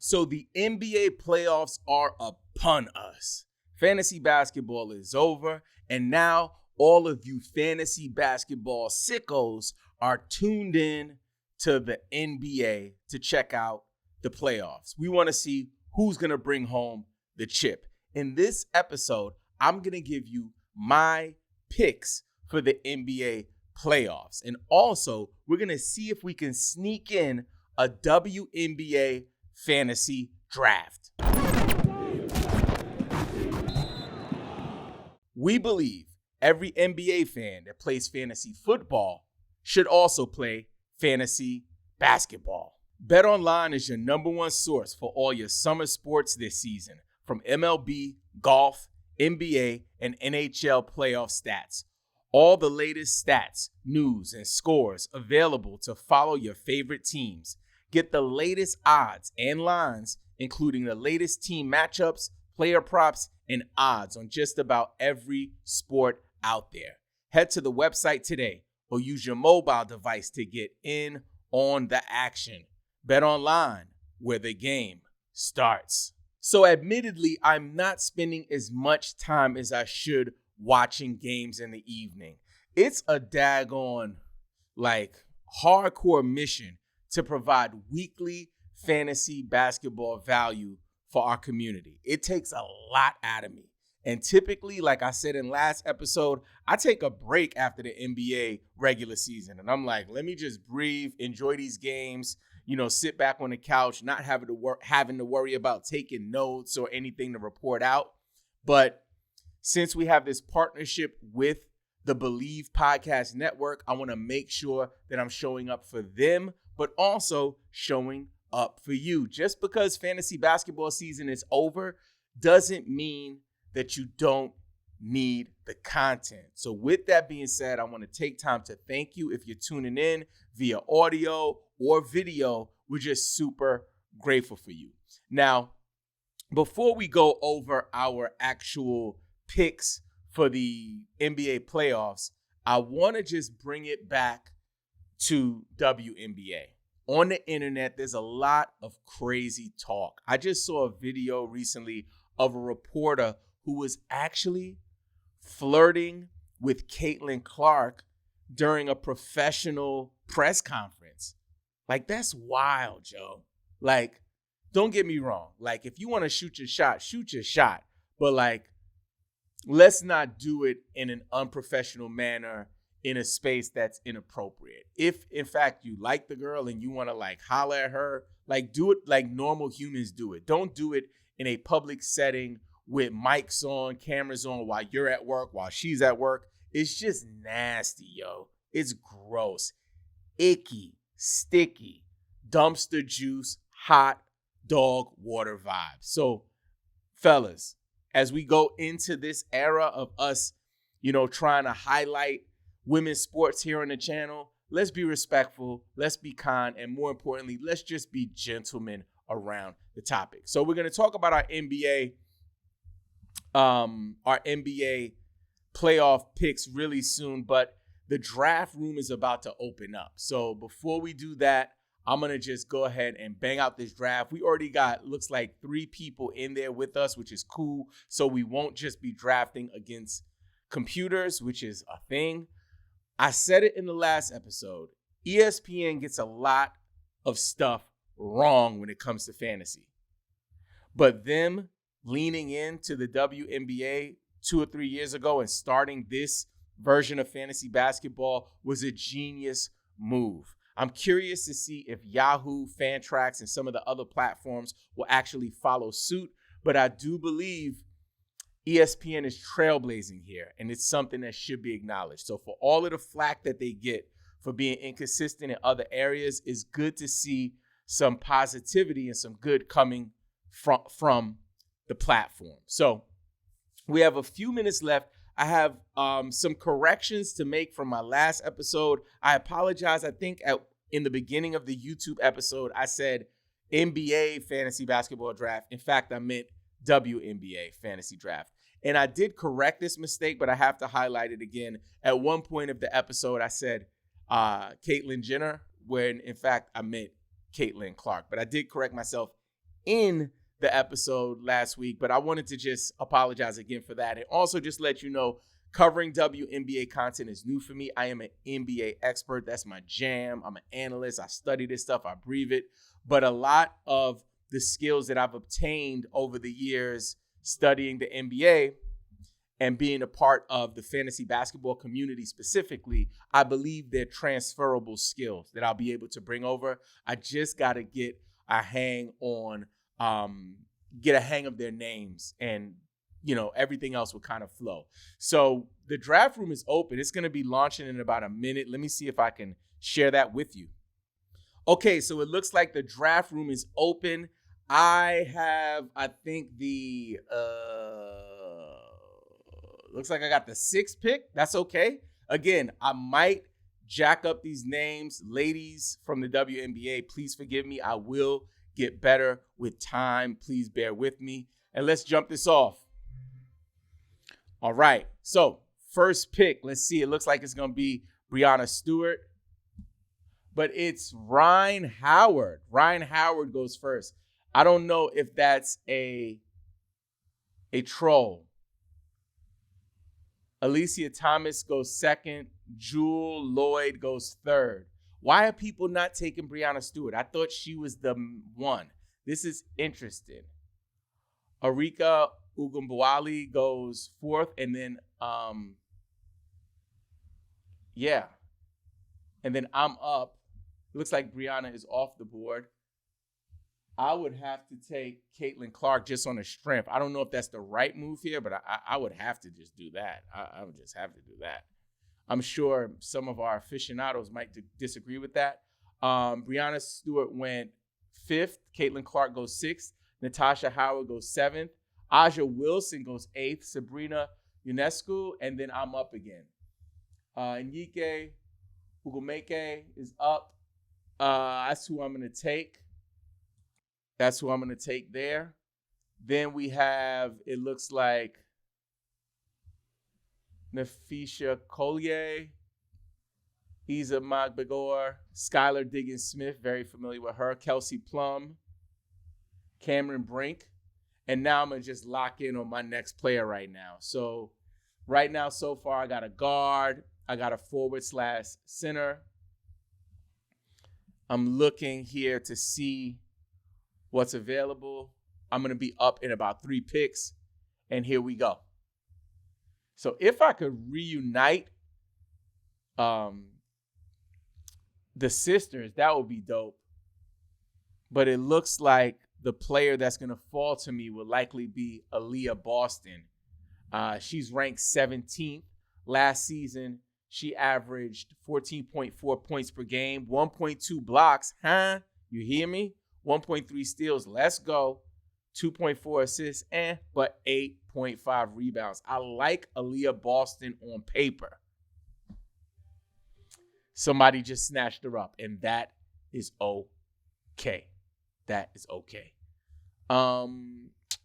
So the NBA playoffs are upon us. Fantasy basketball is over, and now all of you fantasy basketball sickos are tuned in to the NBA to check out the playoffs. We want to see who's going to bring home the chip. In this episode, I'm going to give you my picks for the NBA playoffs. And also, we're going to see if we can sneak in a WNBA fantasy draft. We believe every NBA fan that plays fantasy football should also play fantasy basketball. BetOnline is your number one source for all your summer sports this season, from MLB, golf, NBA, and NHL playoff stats. All the latest stats, news, and scores available to follow your favorite teams. Get the latest odds and lines, including the latest team matchups, player props, and odds on just about every sport out there. Head to the website today or use your mobile device to get in on the action. Bet online, where the game starts. So admittedly, I'm not spending as much time as I should watching games in the evening. It's a daggone, hardcore mission to provide weekly fantasy basketball value for our community. It takes a lot out of me. And typically, like I said in last episode, I take a break after the NBA regular season. And I'm like, let me just breathe, enjoy these games, sit back on the couch, not having to worry about taking notes or anything to report out. But since we have this partnership with the Believe Podcast Network, I want to make sure that I'm showing up for them, but also showing up for you. Just because fantasy basketball season is over doesn't mean that you don't need the content. So with that being said, I want to take time to thank you if you're tuning in via audio or video. We're just super grateful for you. Now, before we go over our actual picks for the NBA playoffs, I want to just bring it back to WNBA. On the internet, there's a lot of crazy talk. I just saw a video recently of a reporter who was actually flirting with Caitlin Clark during a professional press conference. That's wild, Joe. Don't get me wrong. If you want to shoot your shot. But let's not do it in an unprofessional manner in a space that's inappropriate. If, in fact, you like the girl and you want to holler at her, do it like normal humans do it. Don't do it in a public setting with mics on, cameras on while you're at work, while she's at work. It's just nasty, yo. It's gross. Icky, sticky, dumpster juice, hot dog water vibes. So, fellas, as we go into this era of us, trying to highlight women's sports here on the channel, let's be respectful, let's be kind, and more importantly, let's just be gentlemen around the topic. So we're going to talk about our NBA playoff picks really soon, but the draft room is about to open up. So before we do that, I'm going to just go ahead and bang out this draft. We already got, looks like 3 people in there with us, which is cool. So we won't just be drafting against computers, which is a thing. I said it in the last episode. ESPN gets a lot of stuff wrong when it comes to fantasy. But them leaning into the WNBA 2 or 3 years ago and starting this version of fantasy basketball was a genius move. I'm curious to see if Yahoo, Fantrax, and some of the other platforms will actually follow suit. But I do believe ESPN is trailblazing here, and it's something that should be acknowledged. So for all of the flack that they get for being inconsistent in other areas, it's good to see some positivity and some good coming from the platform. So we have a few minutes left. I have some corrections to make from my last episode. I apologize. I think in the beginning of the YouTube episode, I said NBA fantasy basketball draft. In fact, I meant WNBA fantasy draft. And I did correct this mistake, but I have to highlight it again. At one point of the episode, I said Caitlyn Jenner, when in fact I meant Caitlin Clark. But I did correct myself in the episode last week, but I wanted to just apologize again for that. And also just let you know, covering WNBA content is new for me. I am an NBA expert. That's my jam. I'm an analyst. I study this stuff. I breathe it. But a lot of the skills that I've obtained over the years studying the NBA and being a part of the fantasy basketball community specifically, I believe they're transferable skills that I'll be able to bring over. I just got to get a hang of their names, and everything else will kind of flow. So the draft room is open. It's going to be launching in about a minute. Let me see if I can share that with you. Okay, so it looks like the draft room is open. I think looks like I got the 6th pick. That's okay. Again, I might jack up these names. Ladies from the WNBA, please forgive me. I will get better with time. Please bear with me. And let's jump this off. All right. So first pick, let's see. It looks like it's going to be Breanna Stewart, but it's Rhyne Howard. Rhyne Howard goes first. I don't know if that's a troll. Alicia Thomas goes second. Jewel Lloyd goes third. Why are people not taking Breanna Stewart? I thought she was the one. This is interesting. Arika Ugumbawali goes fourth, and then and then I'm up. It looks like Breanna is off the board. I would have to take Caitlin Clark just on her strength. I don't know if that's the right move here, but I would have to just do that. I would just have to do that. I'm sure some of our aficionados might disagree with that. Breanna Stewart went 5th. Caitlin Clark goes 6th. Natasha Howard goes 7th. Aja Wilson goes 8th. Sabrina Ionescu, and then I'm up again. Nyike Ugumeke is up. That's who I'm going to take. That's who I'm going to take there. Then we have, it looks like, Nafisha Collier, Isa Magbegor, Skylar Diggins-Smith, very familiar with her, Kelsey Plum, Cameron Brink. And now I'm going to just lock in on my next player right now. So right now, so far, I got a guard. I got a forward/center. I'm looking here to see what's available. I'm going to be up in about 3 picks, and here we go. So if I could reunite the sisters, that would be dope. But it looks like the player that's going to fall to me will likely be Aaliyah Boston. She's ranked 17th. Last season, she averaged 14.4 points per game, 1.2 blocks. Huh? You hear me? 1.3 steals. Let's go. 2.4 assists, but 8.5 rebounds. I like Aaliyah Boston on paper. Somebody just snatched her up, and that is okay. That is okay.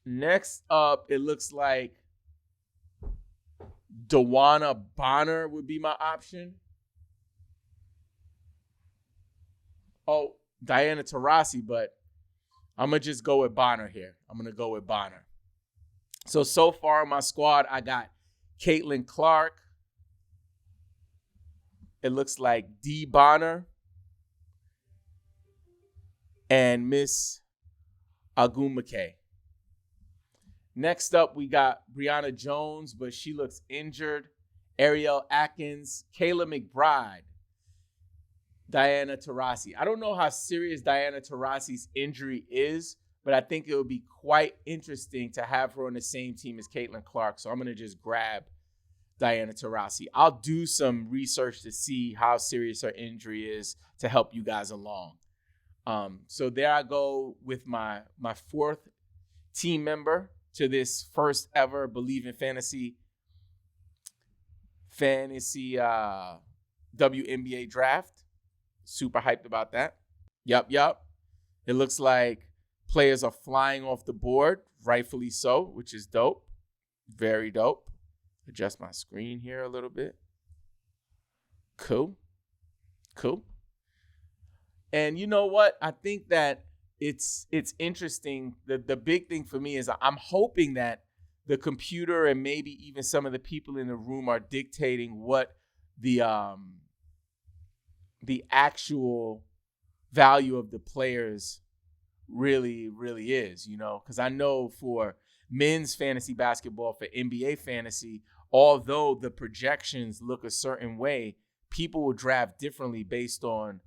Next up, it looks like Dawana Bonner would be my option. Oh, Diana Taurasi, but I'm going to just go with Bonner here. I'm going to go with Bonner. So far in my squad, I got Caitlin Clark. It looks like D. Bonner and Miss Agumake. Next up, we got Brianna Jones, but she looks injured. Ariel Atkins, Kayla McBride, Diana Taurasi. I don't know how serious Diana Taurasi's injury is, but I think it would be quite interesting to have her on the same team as Caitlin Clark. So I'm going to just grab Diana Taurasi. I'll do some research to see how serious her injury is to help you guys along. So there I go with my 4th team member to this first ever Believe in Fantasy WNBA draft. Super hyped about that. Yup. It looks like players are flying off the board, rightfully so, which is dope. Very dope. Adjust my screen here a little bit. Cool. And you know what? I think that it's interesting. The big thing for me is I'm hoping that the computer and maybe even some of the people in the room are dictating what the actual value of the players really is, because I know for men's fantasy basketball, for NBA fantasy, although the projections look a certain way, people will draft differently based on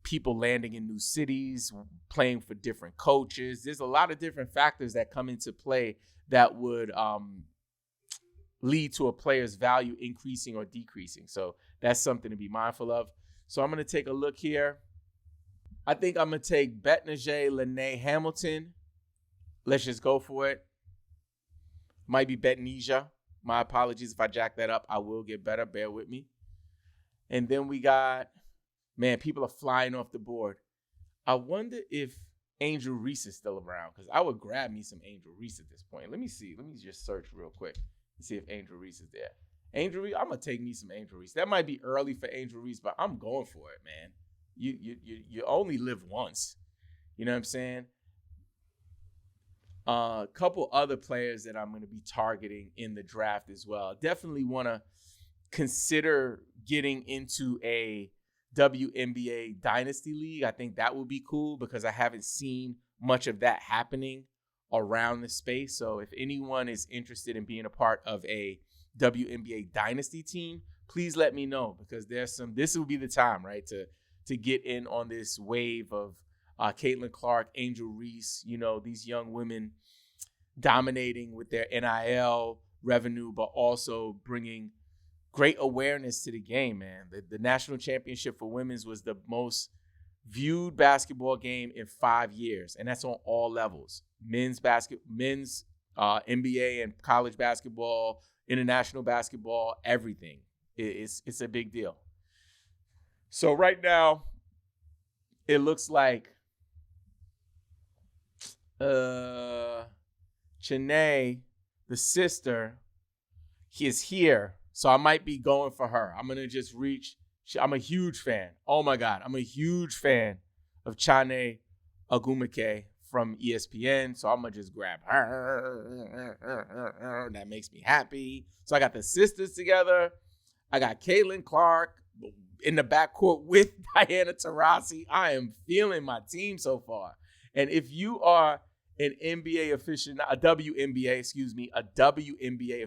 people landing in new cities, playing for different coaches. There's a lot of different factors that come into play that would lead to a player's value increasing or decreasing. So that's something to be mindful of. So I'm going to take a look here. I think I'm going to take Betnijah Lene Hamilton. Let's just go for it. Might be Betnijah. My apologies if I jack that up. I will get better. Bear with me. And then we got, man, people are flying off the board. I wonder if Angel Reese is still around, because I would grab me some Angel Reese at this point. Let me see. Let me just search real quick and see if Angel Reese is there. Angel Reese, I'm going to take me some Angel Reese. That might be early for Angel Reese, but I'm going for it, man. You only live once. You know what I'm saying? A couple other players that I'm going to be targeting in the draft as well. Definitely want to consider getting into a WNBA Dynasty League. I think that would be cool because I haven't seen much of that happening around the space. So if anyone is interested in being a part of a WNBA Dynasty team, please let me know, because this will be the time, right, to get in on this wave of Caitlin Clark, Angel Reese, these young women dominating with their NIL revenue, but also bringing great awareness to the game, man. The national championship for women's was the most viewed basketball game in 5 years, and that's on all levels. Men's NBA and college basketball, international basketball, everything. It's a big deal. So right now, it looks like Chanae, the sister, is here. So I might be going for her. I'm going to just reach. I'm a huge fan. Oh, my God. I'm a huge fan of Chanae Ogwumike from ESPN. So I'm going to just grab her. That makes me happy. So I got the sisters together. I got Caitlin Clark in the backcourt with Diana Taurasi. I am feeling my team so far. And if you are an NBA aficionado, a WNBA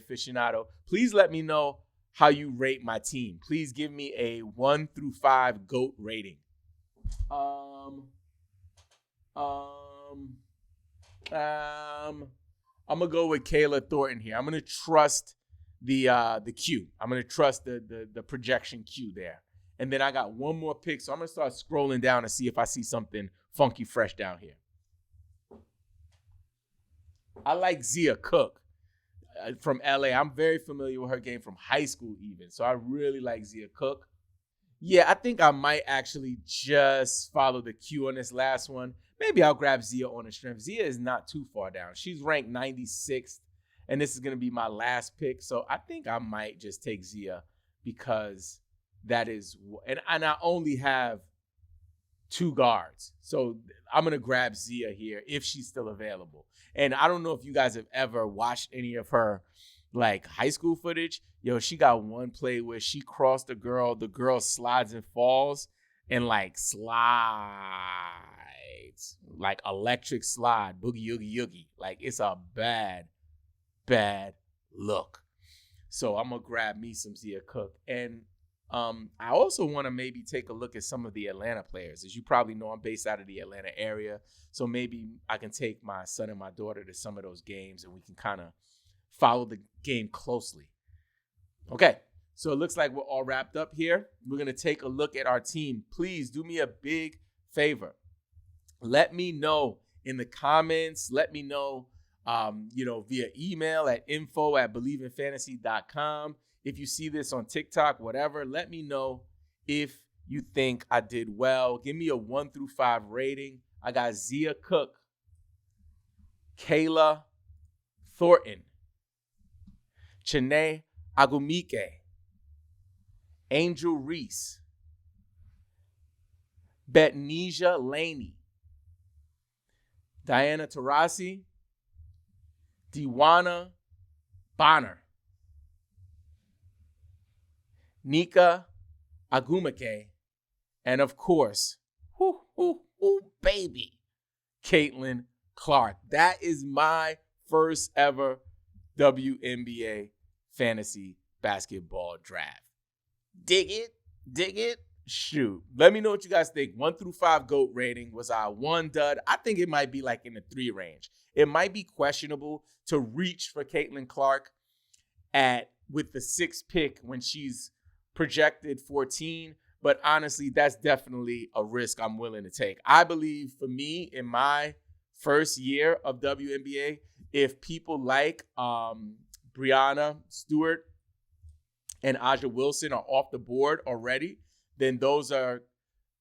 aficionado, please let me know how you rate my team. Please give me a 1 through 5 GOAT rating. I'm gonna go with Kayla Thornton here. I'm gonna trust the Q. I'm gonna trust the projection Q there. And then I got one more pick, so I'm gonna start scrolling down and see if I see something funky fresh down here. I like Zia Cook from LA. I'm very familiar with her game from high school even. So I really like Zia Cook. Yeah, I think I might actually just follow the Q on this last one. Maybe I'll grab Zia on the strength. Zia is not too far down. She's ranked 96th, and this is going to be my last pick. So I think I might just take Zia because that is – and I only have 2 guards. So I'm going to grab Zia here if she's still available. And I don't know if you guys have ever watched any of her like high school footage. Yo, she got one play where she crossed the girl slides and falls and like slides, like electric slide, boogie oogie oogie. Like it's a bad look. So I'm gonna grab me some Zia Cook. And I also want to maybe take a look at some of the Atlanta players. As you probably know, I'm based out of the Atlanta area. So maybe I can take my son and my daughter to some of those games and we can kind of follow the game closely. Okay, so it looks like we're all wrapped up here. We're going to take a look at our team. Please do me a big favor. Let me know in the comments. Let me know, via email at info@believeinfantasy.com. If you see this on TikTok, whatever, let me know if you think I did well. Give me a 1 through 5 rating. I got Zia Cook, Kayla Thornton, Chanae Ogwumike, Angel Reese, Betnesia Laney, Diana Taurasi, Dewana Bonner, Nika Agumake, and of course, baby, Caitlin Clark. That is my first ever WNBA fantasy basketball draft. Dig it? Dig it? Shoot. Let me know what you guys think. 1 through 5 GOAT rating. Was I 1 dud? I think it might be like in the 3 range. It might be questionable to reach for Caitlin Clark with the 6th pick when she's projected 14. But honestly, that's definitely a risk I'm willing to take. I believe for me, in my first year of WNBA, if people like Brianna Stewart and Aja Wilson are off the board already, then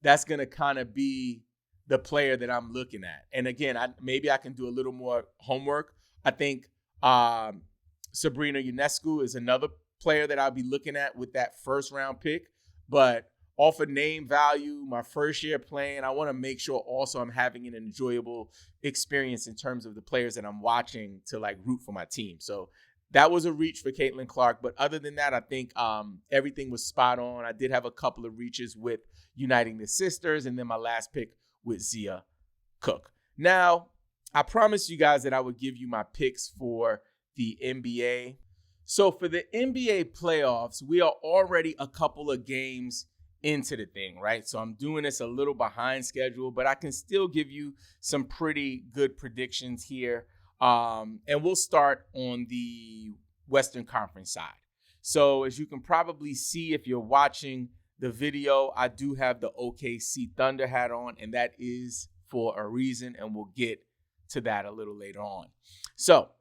that's going to kind of be the player that I'm looking at. And again, maybe I can do a little more homework. I think Sabrina Ionescu is another player that I'll be looking at with that first round pick. But off of name value, my first year playing, I want to make sure also I'm having an enjoyable experience in terms of the players that I'm watching to like root for my team. So that was a reach for Caitlin Clark. But other than that, I think everything was spot on. I did have a couple of reaches with Uniting the Sisters, and then my last pick with Zia Cook. Now, I promised you guys that I would give you my picks for the NBA. So for the NBA playoffs, we are already a couple of games into the thing, right? So I'm doing this a little behind schedule, but I can still give you some pretty good predictions here. And we'll start on the Western Conference side. So as you can probably see if you're watching the video, I do have the OKC Thunder hat on, and that is for a reason, and we'll get to that a little later on. So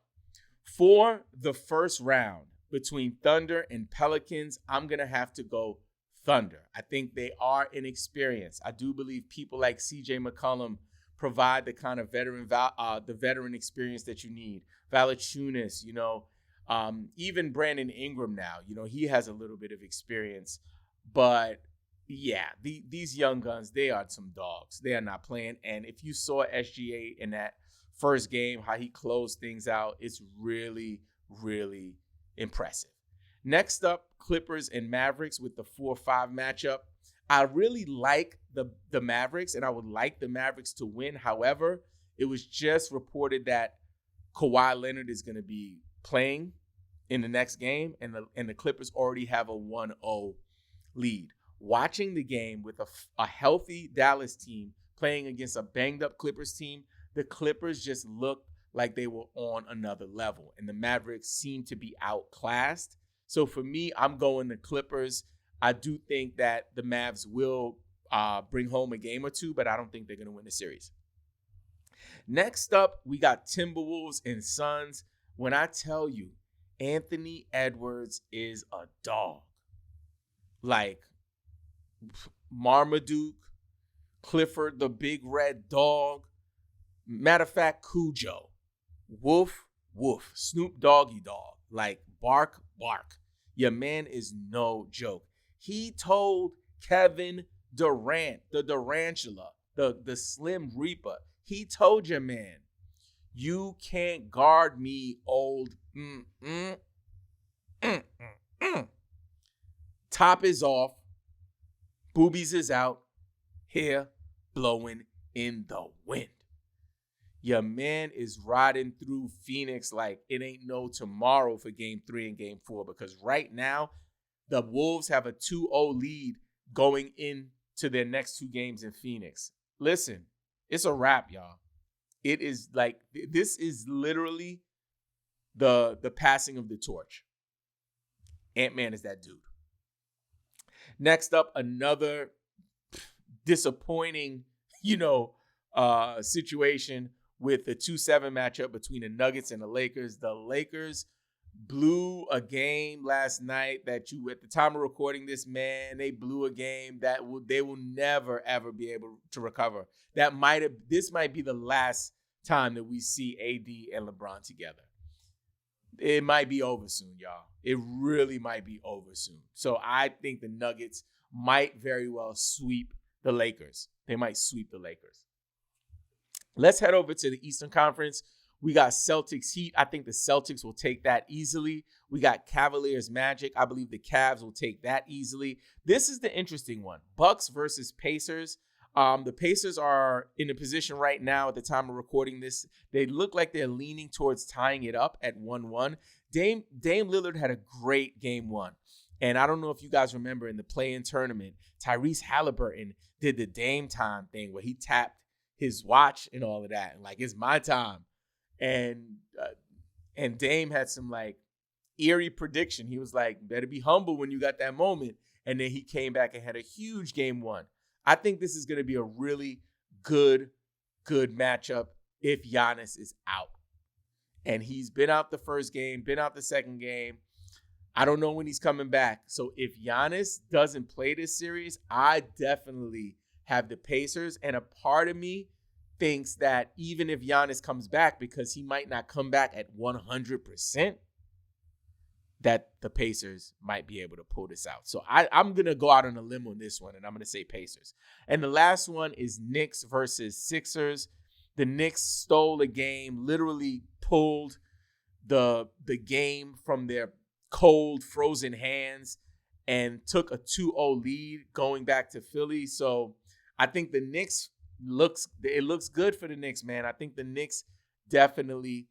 for the first round between Thunder and Pelicans, I'm going to have to go Thunder. I think they are inexperienced. I do believe people like CJ McCollum provide the kind of veteran experience that you need. Valanciunas, even Brandon Ingram now, he has a little bit of experience. But yeah, these young guns, they are some dogs. They are not playing. And if you saw SGA in that first game, how he closed things out, it's really, really impressive. Next up, Clippers and Mavericks with the 4-5 matchup. I really like the Mavericks, and I would like the Mavericks to win. However, it was just reported that Kawhi Leonard is going to be playing in the next game, and the Clippers already have a 1-0 lead. Watching the game with a healthy Dallas team playing against a banged-up Clippers team, the Clippers just looked like they were on another level, and the Mavericks seem to be outclassed. So for me, I'm going the Clippers. I do think that the Mavs will bring home a game or two, but I don't think they're going to win the series. Next up, we got Timberwolves and Suns. When I tell you, Anthony Edwards is a dog. Like Marmaduke, Clifford the Big Red Dog. Matter of fact, Cujo. Woof, woof. Snoop Doggy Dog. Like bark, bark. Your man is no joke. He told Kevin Durant, the Durantula, the Slim Reaper, he told your man, you can't guard me, old. Top is off. Boobies is out. Hair blowing in the wind. Your man is riding through Phoenix like it ain't no tomorrow for Game 3 and Game 4, because right now, the Wolves have a 2-0 lead going into their next 2 games in Phoenix. Listen, it's a wrap, y'all. It is like, this is literally the passing of the torch. Ant-Man is that dude. Next up, another disappointing, situation with the 2-7 matchup between the Nuggets and the Lakers. The Lakers blew a game last night that at the time of recording this, man, they blew a game that they will never, ever be able to recover. This might be the last time that we see AD and LeBron together. It might be over soon, y'all. It really might be over soon. So I think the Nuggets might very well sweep the Lakers. They might sweep the Lakers. Let's head over to the Eastern Conference. We got Celtics Heat. I think the Celtics will take that easily. We got Cavaliers Magic. I believe the Cavs will take that easily. This is the interesting one. Bucks versus Pacers. The Pacers are in a position right now at the time of recording this. They look like they're leaning towards tying it up at 1-1. Dame Lillard had a great game one. And I don't know if you guys remember in the play-in tournament, Tyrese Halliburton did the Dame time thing where he tapped his watch and all of that. And like, it's my time. And Dame had some like eerie prediction. He was like, better be humble when you got that moment. And then he came back and had a huge game one. I think this is going to be a really good matchup if Giannis is out. And he's been out the first game, been out the second game. I don't know when he's coming back. So if Giannis doesn't play this series, I definitely have the Pacers. And a part of me thinks that even if Giannis comes back, because he might not come back at 100%, that the Pacers might be able to pull this out. So I'm going to go out on a limb on this one, and I'm going to say Pacers. And the last one is Knicks versus Sixers. The Knicks stole a game, literally pulled the game from their cold, frozen hands and took a 2-0 lead going back to Philly. So I think the Knicks looks good for the Knicks, man. I think the Knicks definitely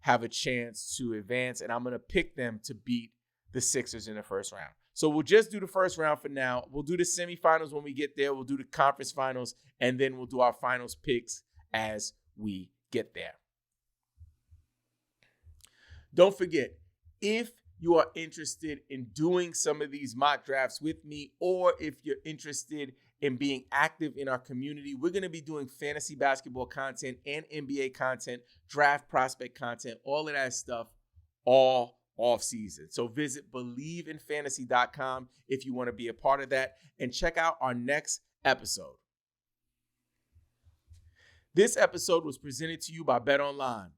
have a chance to advance, and I'm going to pick them to beat the Sixers in the first round. So we'll just do the first round for now. We'll do the semifinals when we get there. We'll do the conference finals, and then we'll do our finals picks as we get there. Don't forget, if you are interested in doing some of these mock drafts with me, or if you're interested in being active in our community, we're going to be doing fantasy basketball content and NBA content, draft prospect content, all of that stuff all off season. So visit BelieveInFantasy.com if you want to be a part of that, and check out our next episode. This episode was presented to you by BetOnline.